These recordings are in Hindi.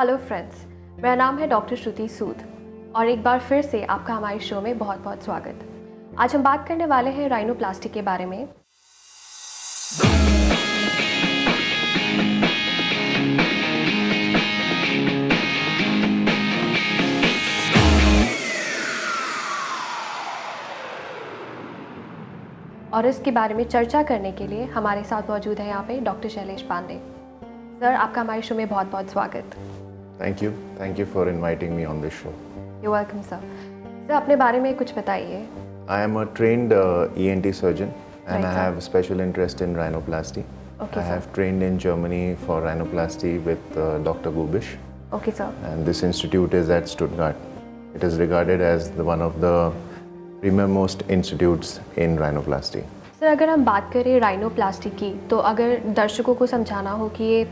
हेलो फ्रेंड्स, मेरा नाम है डॉक्टर श्रुति सूद और एक बार फिर से आपका हमारे शो में बहुत बहुत स्वागत। आज हम बात करने वाले हैं राइनोप्लास्टी के बारे में। और इसके बारे में चर्चा करने के लिए हमारे साथ मौजूद है यहाँ पे डॉक्टर शैलेश पांडे। सर, आपका हमारे शो में बहुत बहुत स्वागत। Thank you for inviting me on this show. You're welcome, sir. Sir, अपने बारे में कुछ बताइए। I am a trained ENT surgeon and Right, I sir. have special interest in rhinoplasty. Okay, I sir. have trained in Germany for rhinoplasty with Dr. Gubish, okay sir. and this institute is at Stuttgart. It is regarded as one of the premier-most institutes in rhinoplasty. Sir, अगर हम बात करें राइनोप्लास्टी की, तो अगर दर्शकों को समझाना हो कि ये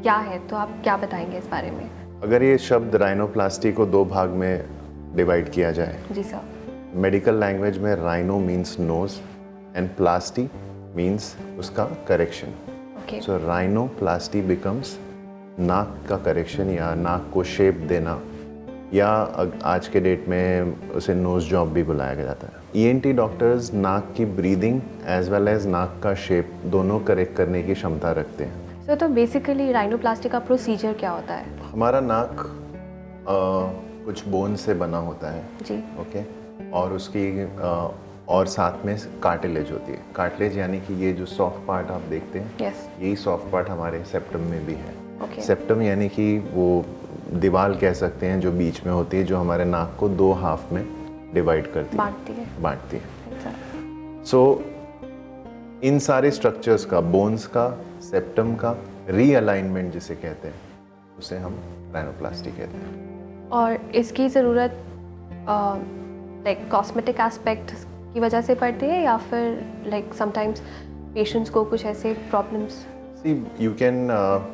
क्या है, तो आप क्या बताएंगे इस बारे में? अगर ये शब्द राइनोप्लास्टी को दो भाग में डिवाइड किया जाए, जी सर। मेडिकल लैंग्वेज में rhino means nose and plasty means उसका correction. Okay. So rhinoplasty becomes नाक का करेक्शन या नाक को शेप देना, या आज के डेट में उसे नोज जॉब भी बुलाया जाता है। ईएनटी डॉक्टर्स नाक की ब्रीदिंग एज वेल एज नाक का शेप दोनों करेक्ट करने की क्षमता रखते हैं। सर, तो बेसिकली राइनोप्लास्टी का प्रोसीजर क्या होता है? हमारा नाक कुछ बोन से बना होता है, जी। ओके, और उसकी और साथ में कार्टिलेज होती है। कार्टिलेज यानी कि ये जो सॉफ्ट पार्ट आप देखते हैं, यस। यही सॉफ्ट पार्ट हमारे सेप्टम में भी है। ओके। सेप्टम यानी कि वो दीवार कह सकते हैं जो बीच में होती है, जो हमारे नाक को दो हाफ में डिवाइड करती है, बांटती है। सर। सो इन सारे स्ट्रक्चर्स का, बोन्स का, सेप्टम का रीअलाइनमेंट जिसे कहते हैं, उसे हम राइनोप्लास्टी कहते हैं। और इसकी ज़रूरत लाइक कॉस्मेटिक एस्पेक्ट की वजह से पड़ती है, या फिर लाइक समटाइम्स पेशेंट्स को कुछ ऐसे प्रॉब्लम्स? यू कैन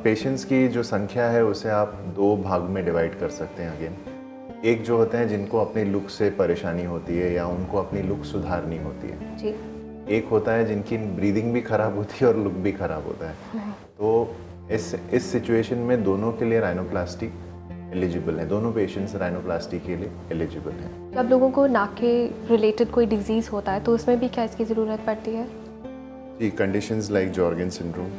पेशेंट्स की जो संख्या है उसे आप दो भाग में डिवाइड कर सकते हैं। अगेन, एक जो होते हैं जिनको अपनी लुक से परेशानी होती है या उनको अपनी लुक सुधारनी होती है। जी। एक होता है जिनकी ब्रीदिंग भी खराब होती है और लुक भी खराब होता है। तो इस सिचुएशन में दोनों के लिए राइनोप्लास्टी एलिजिबल है। दोनों पेशेंट्स राइनोप्लास्टी के लिए एलिजिबल हैं। जब लोगों को नाक के रिलेटेड कोई डिजीज़ होता है, तो उसमें भी क्या इसकी ज़रूरत पड़ती है? जी, conditions like Sjogren syndrome,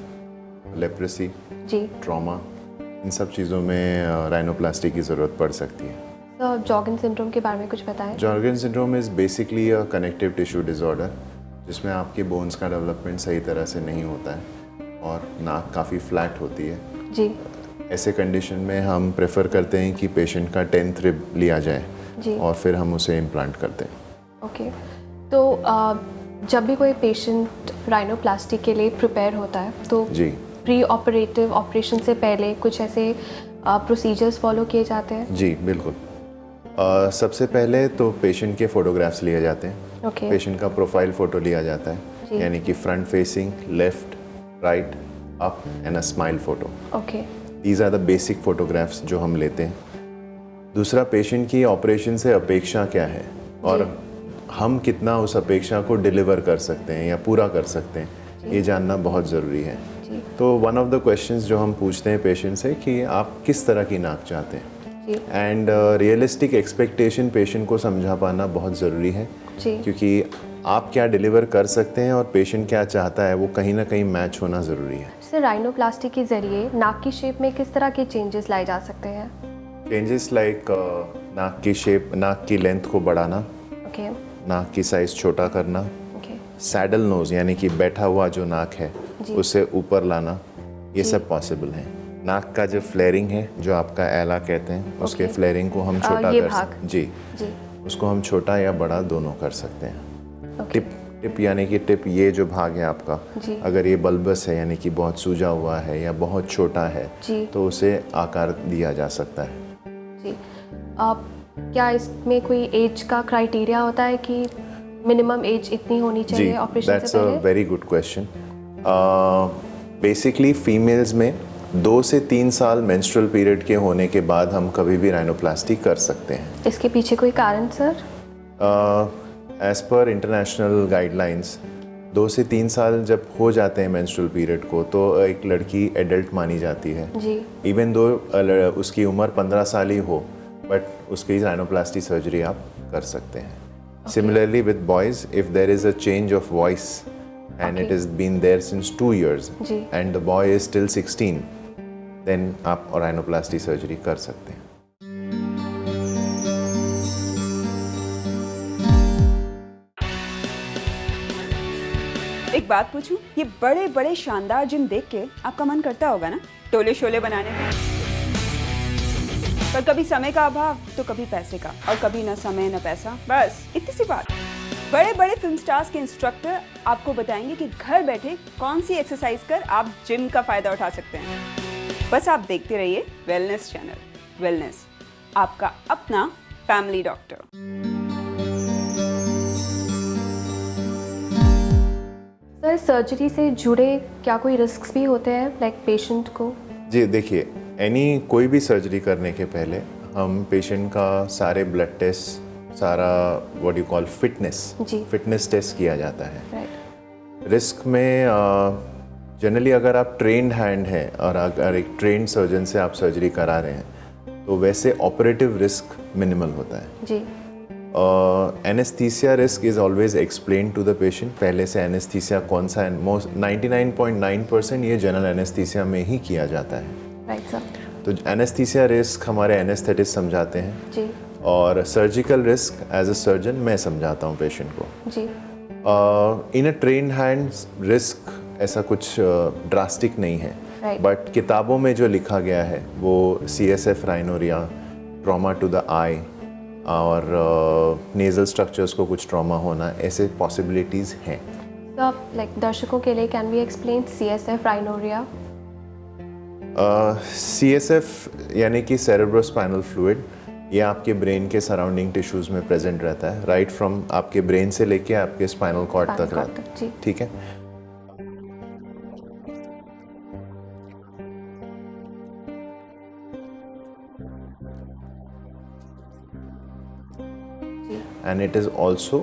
leprosy, जी। ट्रॉमा, इन सब चीज़ों में राइनोप्लास्टी की ज़रूरत पड़ सकती है। तो जॉर्गन सिंड्रोम के बारे में कुछ बताएं। Jargon syndrome is basically a connective tissue disorder, जिसमें आपके बोन्स का डेवलपमेंट सही तरह से नहीं होता है और नाक काफ़ी फ्लैट होती है। जी। ऐसे कंडीशन में हम प्रेफर करते हैं कि पेशेंट का 10th रिब लिया जाए। जी। और फिर हम उसे इम्प्लांट करते हैं। ओके। तो जब भी कोई पेशेंट राइनोप्लास्टी के लिए प्रिपेयर होता है, तो जी प्री ऑपरेटिव ऑपरेशन से पहले कुछ ऐसे प्रोसीजर्स फॉलो किए जाते हैं? जी बिल्कुल। सबसे पहले तो पेशेंट के फ़ोटोग्राफ्स लिए जाते हैं। ओके। पेशेंट का प्रोफाइल फ़ोटो लिया जाता जी। है, यानी कि front facing, left, right, up and a smile photo. Okay. These are the basic photographs जो हम लेते हैं। दूसरा, पेशेंट की ऑपरेशन से अपेक्षा क्या है और हम कितना उस अपेक्षा को डिलीवर कर सकते हैं या पूरा कर सकते हैं, ये जानना बहुत ज़रूरी है। जी। तो वन ऑफ द क्वेश्चंस जो हम पूछते हैं पेशेंट से कि आप किस तरह की नाक चाहते हैं, जी। एंड रियलिस्टिक एक्सपेक्टेशन पेशेंट को समझा पाना बहुत ज़रूरी है। जी। क्योंकि आप क्या डिलीवर कर सकते हैं और पेशेंट क्या चाहता है, वो कहीं ना कहीं मैच होना ज़रूरी है। सर, राइनोप्लास्टी के ज़रिए नाक की शेप में किस तरह के चेंजेस लाए जा सकते हैं? चेंजेस लाइक नाक की शेप, नाक की लेंथ को बढ़ाना, ओके। नाक की साइज़ छोटा करना, ओके। सैडल नोज यानी कि बैठा हुआ जो नाक है जी। उसे ऊपर लाना, ये जी। सब पॉसिबल है। नाक का जो फ्लेयरिंग है, जो आपका एला कहते हैं, उसके ओके। फ्लेयरिंग को हम छोटा ये कर भाग। सकते हैं। जी, जी। उसको हम छोटा या बड़ा दोनों कर सकते हैं। ओके। टिप यानी कि टिप, ये जो भाग है आपका, जी। अगर ये बल्बस है यानी कि बहुत सूजा हुआ है या बहुत छोटा है, जी। तो उसे आकार दिया जा सकता है। जी। क्या इसमें कोई एज का क्राइटेरिया होता है कि मिनिमम एज इतनी होनी जी, चाहिए ऑपरेशन दैट्स से अ पहले? Very good question. Basically females में 2 से 3 साल मेंस्ट्रुअल पीरियड के होने के बाद हम कभी भी राइनोप्लास्टी कर सकते हैं। इसके पीछे कोई कारण सर? एज पर इंटरनेशनल गाइडलाइंस 2 से 3 साल जब हो जाते हैं मेंस्ट्रुअल पीरियड को तो एक लड़की एडल्ट मानी जाती है जी। इवन दो उसकी उम्र 15 साल ही हो, बट उसकी राइनोप्लास्टी सर्जरी आप कर सकते हैं। Similarly with boys, if there is a change of voice and it is been there since 2 years जी। And the boy is still 16, then आप राइनोप्लास्टी सर्जरी कर सकते हैं। एक बात पूछूं, ये बड़े बड़े शानदार जिम देख के आपका मन करता होगा ना टोले शोले बनाने का, पर कभी समय का अभाव तो कभी पैसे का, और कभी ना समय ना पैसा, बस इतनी सी बात। बड़े बड़े फिल्म स्टार्स के इंस्ट्रक्टर आपको बताएंगे कि घर बैठे कौन सी एक्सरसाइज कर आप जिम का फायदा उठा सकते हैं। बस आप देखते रहिए वेलनेस चैनल। वेलनेस, आपका अपना फैमिली डॉक्टर। सर, सर्जरी से जुड़े क्या कोई रिस्क्स भी होते हैं लाइक पेशेंट को? जी देखिए, कोई भी सर्जरी करने के पहले हम पेशेंट का सारे ब्लड टेस्ट, सारा what you call fitness test किया जाता है। राइट। रिस्क में जनरली अगर आप ट्रेन्ड हैंड हैं और अगर एक ट्रेन्ड सर्जन से आप सर्जरी करा रहे हैं तो वैसे ऑपरेटिव रिस्क मिनिमल होता है। जी। Anaesthesia risk is always explain to the patient, पहले से एनेस्थीसिया कौन सा है। मोस्ट 99.9% ये जनरल एनेस्थीसिया में ही किया जाता है। Right sir. तो एनेस्थीसिया रिस्क हमारे एनेस्थेटिस्ट समझाते हैं जी। और surgical risk as a surgeon मैं समझाता हूँ पेशेंट को। जी। In a trained hand risk ऐसा कुछ ड्रास्टिक नहीं है, Right. बट किताबों में जो लिखा गया है वो CSF rhinorrhoea, trauma to the eye और नेजल स्ट्रक्चर्स को कुछ ट्रॉमा होना, ऐसे पॉसिबिलिटीज़ हैं। तो लाइक दर्शकों के लिए can we explain CSF rhinorrhoea? CSF यानी कि सेरेब्रोस्पाइनल फ्लूइड, ये आपके ब्रेन के सराउंडिंग टिश्यूज़ में प्रेजेंट रहता है, राइट फ्रॉम आपके ब्रेन से लेके आपके स्पाइनल कॉर्ड तक रहता है। जी। ठीक है। And it is also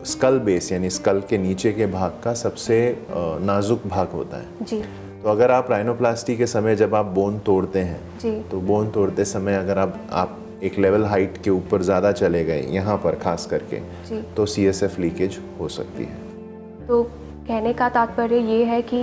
skull base, यानी स्कल के नीचे के भाग का सबसे नाजुक भाग होता है। जी। तो अगर आप राइनोप्लास्टी के समय जब आप बोन तोड़ते हैं जी। तो बोन तोड़ते समय अगर आप एक लेवल हाइट के ऊपर ज़्यादा चले गए, यहाँ पर खास करके, जी। तो CSF लीकेज हो सकती है। तो कहने का तात्पर्य ये है कि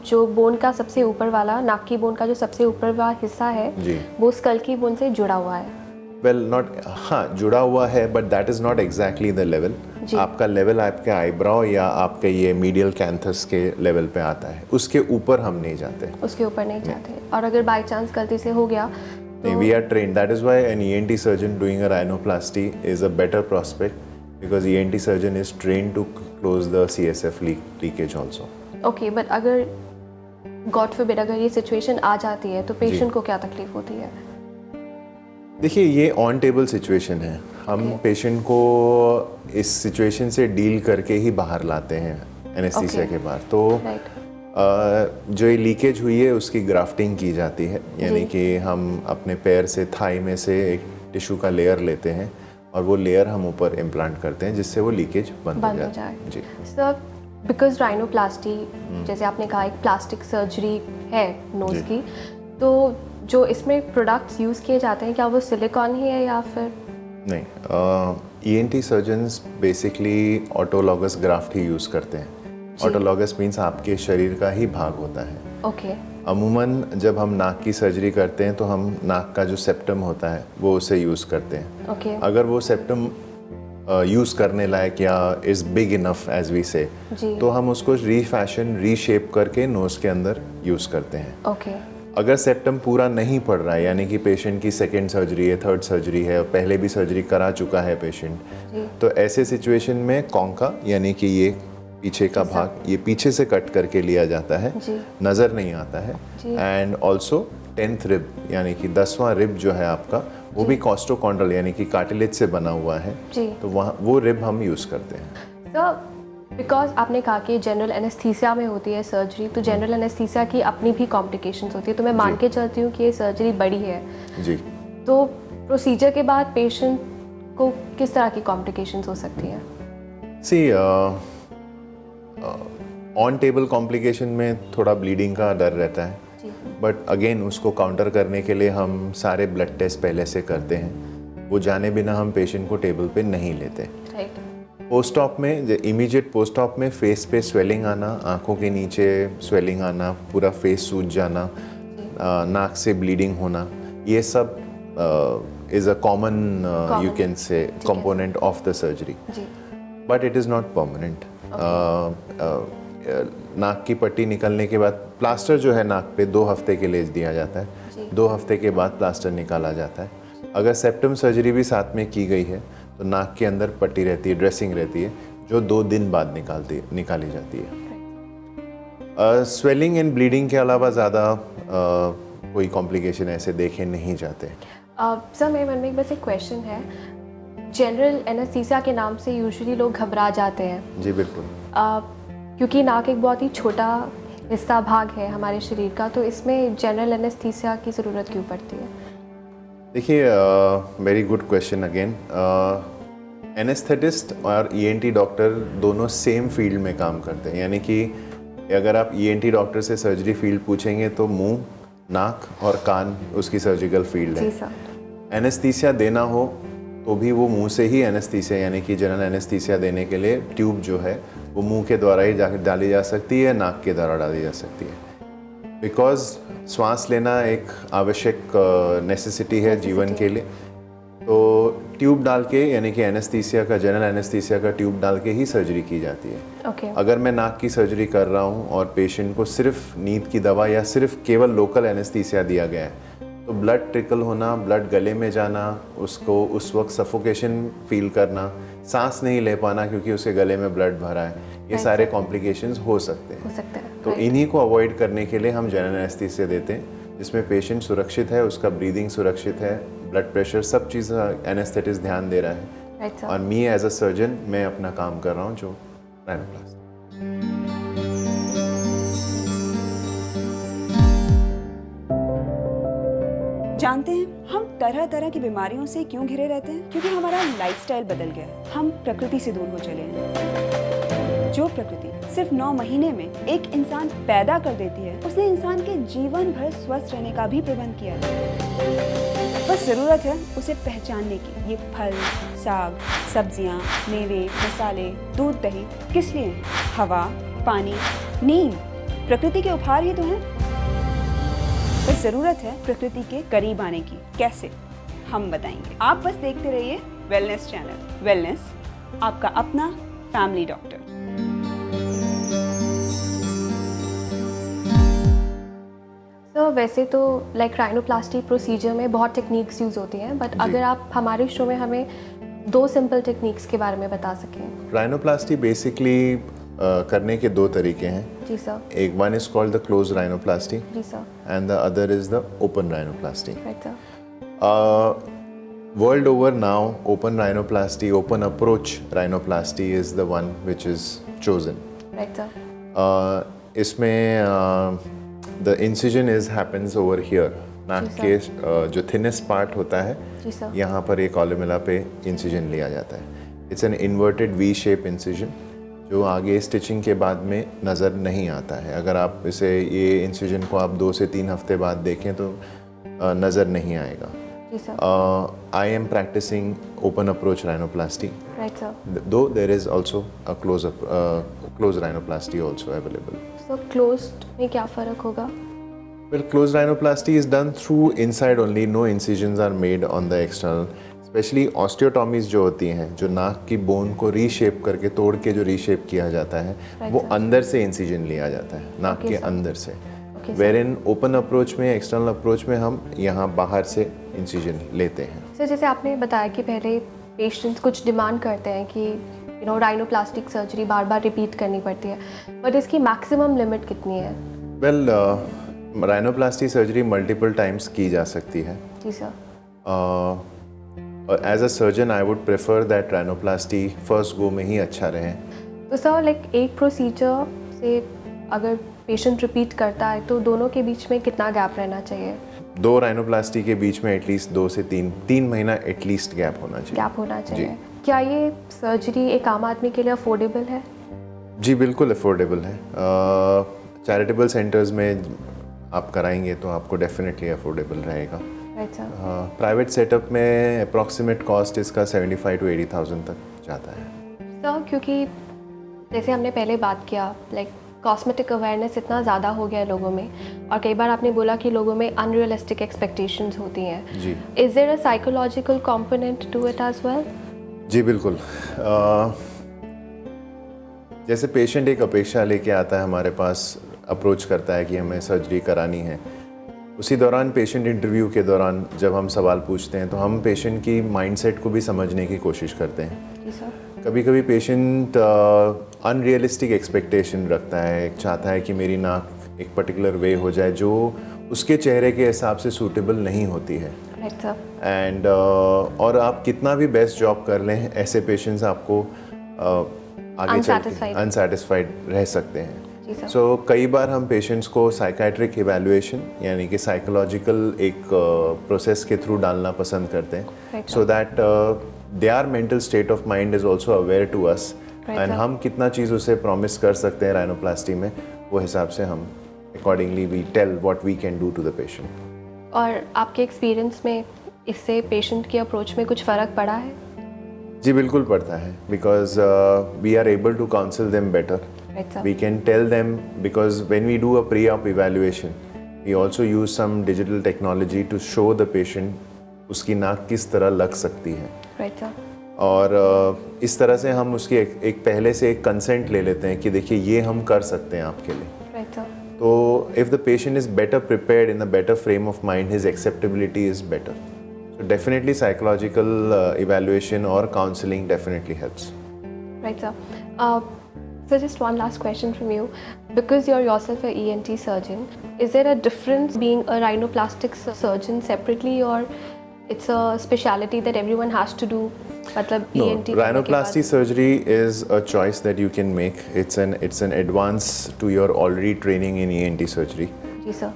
जो बोन का सबसे ऊपर वाला, नाक की बोन का जो सबसे ऊपर वाला हिस्सा है जी। वो स्कल की बोन से जुड़ा हुआ है। वेल नॉट, हाँ जुड़ा हुआ है, but that is not exactly the level. आपका लेवल आपके आईब्राउ या आपके ये मीडियल कैंथस के लेवल पे आता है, उसके ऊपर हम नहीं जाते। उसके ऊपर नहीं जाते। और अगर बाई चांस गलती से हो गया तो we are trained. That is why an ENT surgeon doing a rhinoplasty is a better prospect, because ENT surgeon is trained to close the CSF leakage also. Okay, but अगर गॉड फॉरबिड अगर ये सिचुएशन आ जाती है तो पेशेंट को क्या तकलीफ होती है? देखिए, ये ऑन टेबल सिचुएशन है। हम पेशेंट को इस सिचुएशन से डील करके ही बाहर लाते हैं एनेस्थीसिया के बाद। तो जो ये लीकेज हुई है उसकी ग्राफ्टिंग की जाती है, यानी कि हम अपने पैर से, थाई में से एक टिश्यू का लेयर लेते हैं और वो लेयर हम ऊपर इम्प्लांट करते हैं जिससे वो लीकेज बंद हो जाए। जी सर, बिकॉज राइनोप्लास्टी जैसे आपने कहा एक प्लास्टिक सर्जरी है नोज़ की, तो जो इसमें प्रोडक्ट्स यूज़ किए जाते हैं क्या वो सिलिकॉन ही है या फिर नहीं? ENT surgeons basically autologous graft ही यूज़ करते हैं। ऑटोलॉगस मीन्स आपके शरीर का ही भाग होता है। ओके। अमूमन जब हम नाक की सर्जरी करते हैं तो हम नाक का जो सेप्टम होता है वो उसे यूज़ करते हैं। ओके। अगर वो सेप्टम यूज़ करने लायक या is big enough as we say, तो हम उसको रीफैशन, रीशेप करके नोज़ के अंदर यूज़ करते हैं। ओके। अगर सेप्टम पूरा नहीं पड़ रहा है, यानी कि पेशेंट की सेकेंड सर्जरी है, थर्ड सर्जरी है, और पहले भी सर्जरी करा चुका है पेशेंट, तो ऐसे सिचुएशन में कॉन्का यानी कि ये पीछे का भाग, ये पीछे से कट करके लिया जाता है, नज़र नहीं आता है। एंड ऑल्सो 10th रिब यानी कि 10वां रिब जो है आपका, वो भी कॉस्टोकॉन्ड्रल यानी कि कार्टिलेज से बना हुआ है, तो वहाँ वो रिब हम यूज़ करते हैं। तो बिकॉज आपने कहा कि जनरल एनेस्थीसिया में होती है सर्जरी, तो जनरल एनेस्थीसिया की अपनी भी कॉम्प्लिकेशंस होती है, तो मैं मान के चलती हूँ कि ये सर्जरी बड़ी है। जी। तो प्रोसीजर के बाद पेशेंट को किस तरह की कॉम्प्लिकेशंस हो सकती हैं? सी ऑन टेबल कॉम्प्लिकेशन में थोड़ा ब्लीडिंग का डर रहता है, जी बट अगेन उसको काउंटर करने के लिए हम सारे ब्लड टेस्ट पहले से करते हैं, वो जाने बिना हम पेशेंट को टेबल पे नहीं लेते। राइट। पोस्ट ऑप में, इमीडिएट पोस्ट ऑप में फेस पे स्वेलिंग आना, आंखों के नीचे स्वेलिंग आना, पूरा फेस सूज जाना, नाक से ब्लीडिंग होना, ये सब is a common you can say component of the surgery, जी but it is not permanent. नाक की पट्टी निकलने के बाद प्लास्टर जो है नाक पे 2 हफ्ते के लिए दिया जाता है, 2 हफ्ते के बाद प्लास्टर निकाला जाता है। अगर सेप्टम सर्जरी भी साथ में की गई है तो नाक के अंदर पट्टी रहती है, ड्रेसिंग रहती है, जो 2 दिन बाद निकाली जाती है। स्वेलिंग एंड ब्लीडिंग के अलावा ज़्यादा कोई कॉम्प्लिकेशन ऐसे देखे नहीं जाते। सर मेरे मन में बस एक क्वेश्चन है, जनरल एनेस्थीसिया के नाम से यूजुअली लोग घबरा जाते हैं। जी बिल्कुल। क्योंकि नाक एक बहुत ही छोटा हिस्सा भाग है हमारे शरीर का, तो इसमें जनरल एनेस्थीसिया की ज़रूरत क्यों पड़ती है? देखिए, very good question again. Anaesthetist और ईएनटी डॉक्टर दोनों सेम फील्ड में काम करते हैं, यानी कि अगर आप ईएनटी डॉक्टर से सर्जरी फील्ड पूछेंगे तो मुंह, नाक और कान उसकी सर्जिकल फील्ड है। जी सर। एनेस्थीसिया देना हो तो भी वो मुंह से ही एनेस्थीसिया, यानी कि जनरल एनेस्थीसिया देने के लिए ट्यूब जो है वो मुंह के द्वारा ही डाली जा सकती है, नाक के द्वारा डाली जा सकती है, बिकॉज श्वास लेना एक आवश्यक नेसेसिटी है जीवन के लिए। तो ट्यूब डाल के, यानी कि एनेस्थीसिया का, जनरल एनेस्थीसिया का ट्यूब डाल के ही सर्जरी की जाती है। ओके। अगर मैं नाक की सर्जरी कर रहा हूँ और पेशेंट को सिर्फ नींद की दवा या सिर्फ केवल लोकल एनेस्थीसिया दिया गया है, तो ब्लड ट्रिकल होना, ब्लड गले में जाना, उसको उस वक्त सफोकेशन फील करना, सांस नहीं ले पाना क्योंकि उसके गले में ब्लड भरा है, ये सारे कॉम्प्लिकेशंस हो सकते हैं। तो इन्हीं को अवॉइड करने के लिए हम जनरल एनेस्थीसिया देते हैं, जिसमें पेशेंट सुरक्षित है, उसका ब्रीदिंग सुरक्षित है, ब्लड प्रेशर, सब चीज़ एनेस्थेटिस्ट ध्यान दे रहा है। Right sir. और मी एज अ सर्जन मैं अपना काम कर रहा हूँ जो राइनोप्लास्टी। जानते हैं हम तरह तरह की बीमारियों से क्यों घिरे रहते हैं? क्योंकि हमारा लाइफस्टाइल बदल गया है, हम प्रकृति से दूर हो चले हैं। जो प्रकृति सिर्फ 9 महीने में एक इंसान पैदा कर देती है, उसने इंसान के जीवन भर स्वस्थ रहने का भी प्रबंध किया है। बस जरूरत है उसे पहचानने की। ये फल, साग, सब्जियां, मेवे, मसाले, दूध, दही किस लिए हैं? हवा, पानी, नींद प्रकृति के उपहार ही तो हैं। बस जरूरत है प्रकृति के करीब आने की। कैसे? हम बताएंगे। आप बस देखते रहिए वेलनेस चैनल। वेलनेस, आपका अपना फैमिली डॉक्टर। सर वैसे तो लाइक राइनोप्लास्टी प्रोसीजर में बहुत टेक्निक्स यूज़ होती हैं, बट अगर आप हमारे शो में हमें 2 सिंपल टेक्निक्स के बारे में बता सकें। राइनोप्लास्टी बेसिकली करने के 2 तरीके हैं। जी सर। एक one is called the close rhinoplasty जी sir. And the other is the open rhinoplasty. Right sir. World over now, open rhinoplasty, open approach rhinoplasty is the one which is chosen. Right sir. इसमें the incision is happens over here. नाक जी के जो thinnest part होता है, जी सर। यहाँ पर एक कॉलमिला पे incision लिया जाता है। It's an inverted V-shape incision जो आगे स्टिचिंग के बाद में नज़र नहीं आता है। अगर आप इसे, ये incision को आप 2 से 3 हफ्ते बाद देखें तो नज़र नहीं आएगा। जी sir. I am practicing open approach rhinoplasty. Right sir. Though there is also a close rhinoplasty also available. So closed में क्या फ़र्क होगा? Well, closed rhinoplasty is done through inside only. No incisions are made on the external. Especially osteotomies जो होती हैं, जो नाक की बोन को रीशेप करके, तोड़ के जो रीशेप किया जाता है, वो अंदर से इंसिजन लिया जाता है, नाक के अंदर से। Wherein open approach में, external approach में हम यहाँ बाहर से इंसिजन लेते हैं। सर जैसे आपने बताया कि पहले पेशेंट्स कुछ डिमांड करते हैं कि राइनोप्लास्टिक सर्जरी बार बार रिपीट करनी पड़ती है, बट इसकी मैक्सिमम लिमिट कितनी है? वेल, राइनोप्लास्टी सर्जरी मल्टीपल टाइम्स की जा सकती है। जी sir. As a surgeon I would prefer that rhinoplasty first go में ही अच्छा रहे। तो सर लाइक एक प्रोसीजर से अगर पेशेंट रिपीट करता है तो दोनों के बीच में कितना गैप रहना चाहिए? 2 राइनोप्लास्टी के बीच में एटलीस्ट 2 से 3 महीना एटलीस्ट गैप होना चाहिए। गैप होना चाहिए। क्या ये सर्जरी एक आम आदमी के लिए अफोर्डेबल है? जी बिल्कुल अफोर्डेबल है। चैरिटेबल सेंटर्स में आप कराएंगे तो आपको डेफिनेटली अफोर्डेबल रहेगा। Right sir. प्राइवेट सेटअप में अप्रॉक्सीमेट कॉस्ट इसका 75 to 80,000 तक जाता है। सर क्योंकि जैसे हमने पहले बात किया लाइक कॉस्मेटिक अवेयरनेस इतना ज़्यादा हो गया है लोगों में, और कई बार आपने बोला कि लोगों में अनरियलिस्टिक एक्सपेक्टेशंस होती हैं। जी is there a psychological component to it as well? जी बिल्कुल। जैसे पेशेंट एक अपेक्षा लेके आता है हमारे पास, अप्रोच करता है कि हमें सर्जरी करानी है, उसी दौरान पेशेंट इंटरव्यू के दौरान जब हम सवाल पूछते हैं तो हम पेशेंट की माइंडसेट को भी समझने की कोशिश करते हैं। जी सर। कभी कभी पेशेंट अनरियलिस्टिक एक्सपेक्टेशन रखता है, चाहता है कि मेरी नाक एक पर्टिकुलर वे हो जाए जो उसके चेहरे के हिसाब से सूटेबल नहीं होती है। Right sir. एंड और आप कितना भी बेस्ट जॉब कर लें, ऐसे पेशेंट्स आपको आगे चल के अनसेटिस्फाइड रह सकते हैं। सो कई बार हम पेशेंट्स को साइकाट्रिक इवैल्यूएशन यानी कि साइकोलॉजिकल एक प्रोसेस के थ्रू डालना पसंद करते हैं, so that their mental state of mind is also aware to us, and हम कितना चीज़ उसे प्रॉमिस कर सकते हैं राइनोप्लास्टी में, वो हिसाब से हम accordingly we tell what we can do to the patient. और आपके एक्सपीरियंस में इससे पेशेंट की अप्रोच में कुछ फ़र्क पड़ा है? जी बिल्कुल पड़ता है, because we are able to counsel them better. We can tell them, because when we do a pre-op evaluation, we also use some digital technology to show the patient उसकी नाक किस तरह लग सकती है। Right, sir. और इस तरह से हम उसकी एक पहले से एक कंसेंट ले लेते हैं कि देखिए ये हम कर सकते हैं आपके लिए। Right, sir. तो if the patient is better prepared in a better frame of mind, his acceptability is better. So definitely psychological evaluation or counseling definitely helps. Right, sir. So just one last question from you. Because you're yourself a ENT surgeon, is there a difference being a rhinoplastic surgeon separately, or it's a specialty that everyone has to do? No, rhinoplasty surgery is a choice that you can make. It's an advance to your already training in ENT surgery. Yes, sir.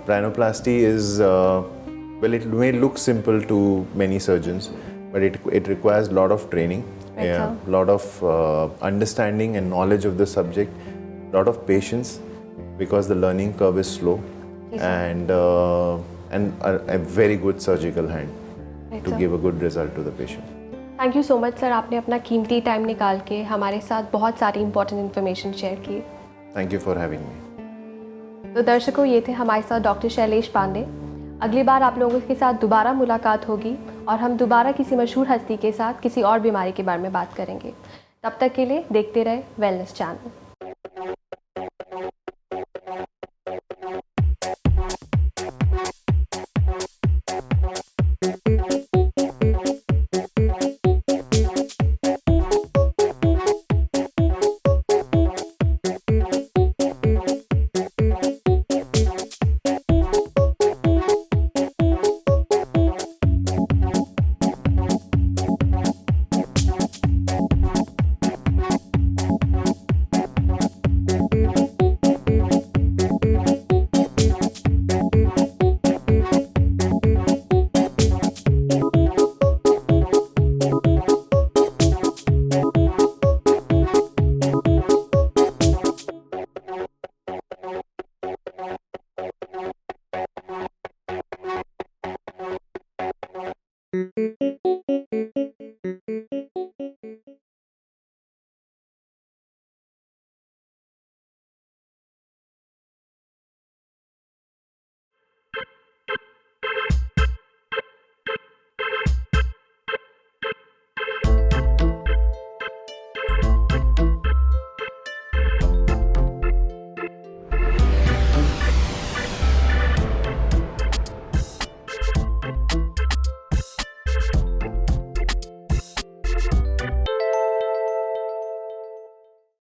Rhinoplasty is, well, it may look simple to many surgeons, but it requires a lot of training. Right, yeah, a lot of understanding and knowledge of the subject, lot of patience, because the learning curve is slow, yes, and a very good surgical hand, right, to sir. give a good result to the patient. Thank you so much sir, आपने अपना कीमती टाइम निकाल के हमारे साथ बहुत सारी इंपॉर्टेंट इन्फॉर्मेशन शेयर की। Thank you for having me. तो दर्शकों, ये थे हमारे साथ डॉक्टर शैलेश पांडे। अगली बार आप लोगों के साथ दोबारा मुलाकात होगी और हम दोबारा किसी मशहूर हस्ती के साथ किसी और बीमारी के बारे में बात करेंगे। तब तक के लिए देखते रहे वेलनेस चैनल।